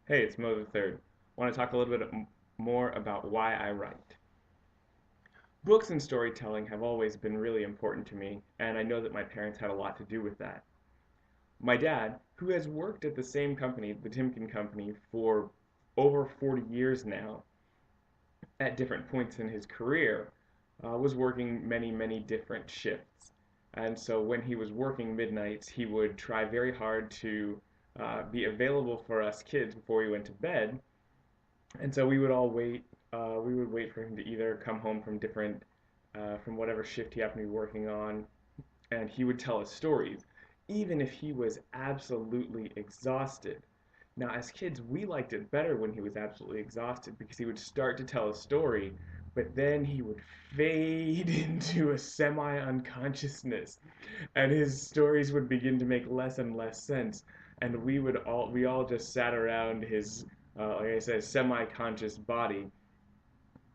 Hey, it's Mo the Third. Want to talk a little bit more about why I write. Books and storytelling have always been really important to me, and I know that my parents had a lot to do with that. My dad, who has worked at the same company, the Timken Company, for over 40 years now, at different points in his career, was working many, many different shifts. And so when he was working midnights, he would try very hard to be available for us kids before we went to bed. And so we would all wait. We would wait for him to either come home from whatever shift he happened to be working on, and he would tell us stories, even if he was absolutely exhausted. Now, as kids, we liked it better when he was absolutely exhausted because he would start to tell a story, but then he would fade into a semi unconsciousness, and his stories would begin to make less and less sense. And we all just sat around his, like I said, semi-conscious body,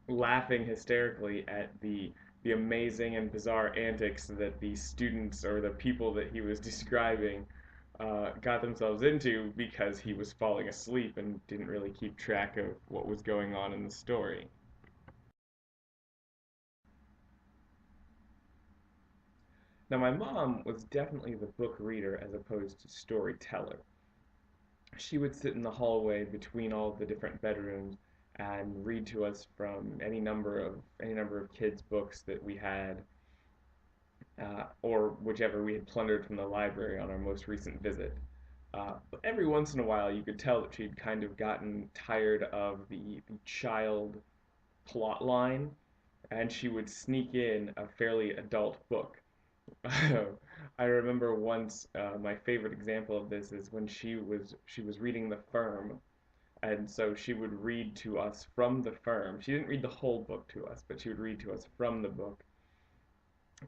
laughing hysterically at the amazing and bizarre antics that the students or the people that he was describing got themselves into because he was falling asleep and didn't really keep track of what was going on in the story. Now, my mom was definitely the book reader as opposed to storyteller. She would sit in the hallway between all the different bedrooms and read to us from any number of kids' books that we had, or whichever we had plundered from the library on our most recent visit. But every once in a while, you could tell that she'd kind of gotten tired of the child plot line, and she would sneak in a fairly adult book. I remember once, my favorite example of this is when she was reading The Firm, and so she would read to us from The Firm. She didn't read the whole book to us, but she would read to us from the book,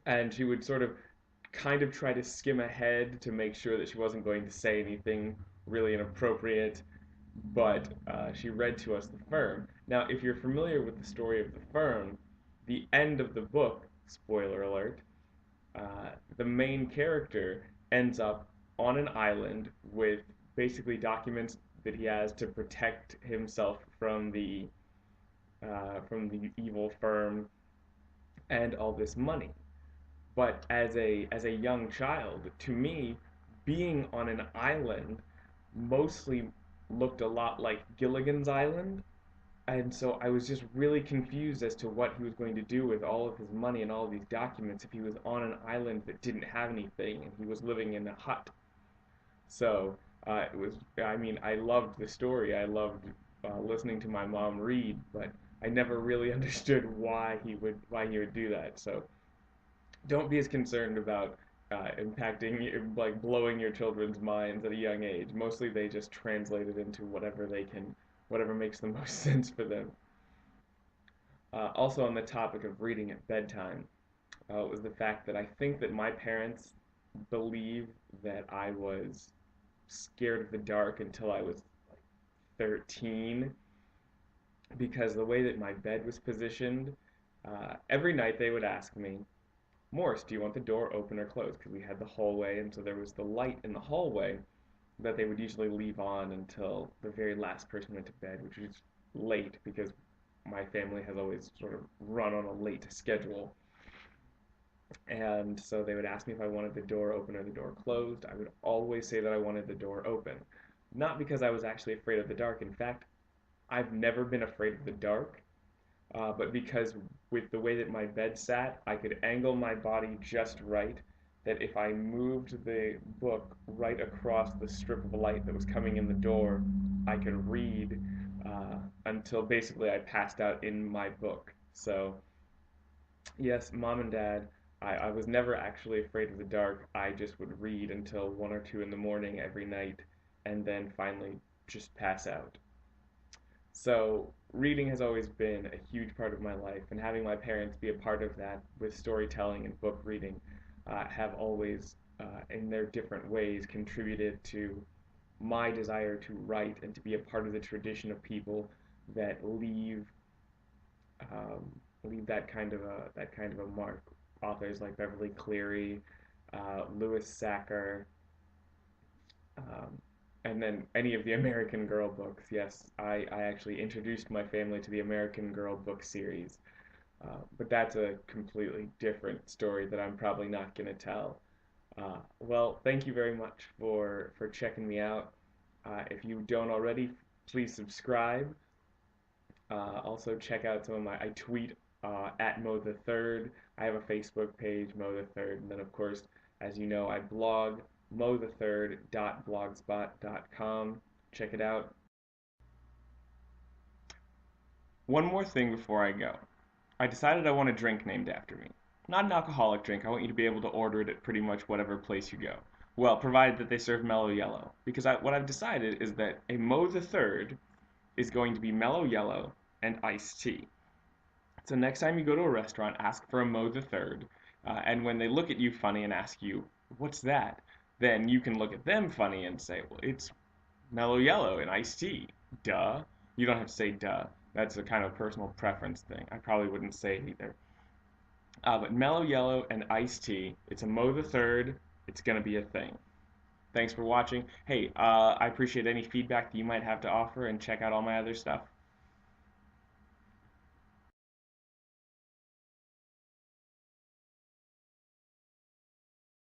and she would sort of kind of try to skim ahead to make sure that she wasn't going to say anything really inappropriate, but she read to us The Firm. Now, if you're familiar with the story of The Firm, the end of the book, spoiler alert, the main character ends up on an island with basically documents that he has to protect himself from the evil firm and all this money. But as a young child, to me, being on an island mostly looked a lot like Gilligan's Island, and so I was just really confused as to what he was going to do with all of his money and all of these documents if he was on an island that didn't have anything and he was living in a hut. So it was, I mean, I loved the story. I loved listening to my mom read, but I never really understood why he would do that. So don't be as concerned about impacting, like blowing your children's minds at a young age. Mostly they just translate it into whatever makes the most sense for them. Also, on the topic of reading at bedtime, was the fact that I think that my parents believe that I was scared of the dark until I was like 13, because the way that my bed was positioned, every night they would ask me, Morris, do you want the door open or closed? Because we had the hallway, and so there was the light in the hallway that they would usually leave on until the very last person went to bed, which was late because my family has always sort of run on a late schedule. And so they would ask me if I wanted the door open or the door closed. I would always say that I wanted the door open. Not because I was actually afraid of the dark. In fact, I've never been afraid of the dark, but because with the way that my bed sat, I could angle my body just right that if I moved the book right across the strip of light that was coming in the door, I could read until basically I passed out in my book. So, yes, mom and dad, I was never actually afraid of the dark. I just would read until 1 or 2 in the morning every night and then finally just pass out. So reading has always been a huge part of my life, and having my parents be a part of that with storytelling and book reading have always, in their different ways, contributed to my desire to write and to be a part of the tradition of people that um, leave that kind of a mark. Authors like Beverly Cleary, Lewis Sacker, um, And then any of the American Girl books. Yes, I actually introduced my family to the American Girl book series. But that's a completely different story that I'm probably not going to tell. Well, thank you very much for checking me out. If you don't already, please subscribe. Also, check out some of my. I tweet at Mo the Third. I have a Facebook page, Mo the Third, and then of course, as you know, I blog mothethird.blogspot.com. Check it out. One more thing before I go. I decided I want a drink named after me. Not an alcoholic drink. I want you to be able to order it at pretty much whatever place you go. Well, provided that they serve mellow yellow. Because what I've decided is that a Mo the Third is going to be mellow yellow and iced tea. So next time you go to a restaurant, ask for a Mo the Third, and when they look at you funny and ask you, "What's that?" then you can look at them funny and say, "Well, it's mellow yellow and iced tea." Duh. You don't have to say duh. That's a kind of personal preference thing. I probably wouldn't say it either. But mellow yellow and iced tea. It's a Mo the Third. It's gonna be a thing. Thanks for watching. Hey, I appreciate any feedback that you might have to offer, and check out all my other stuff.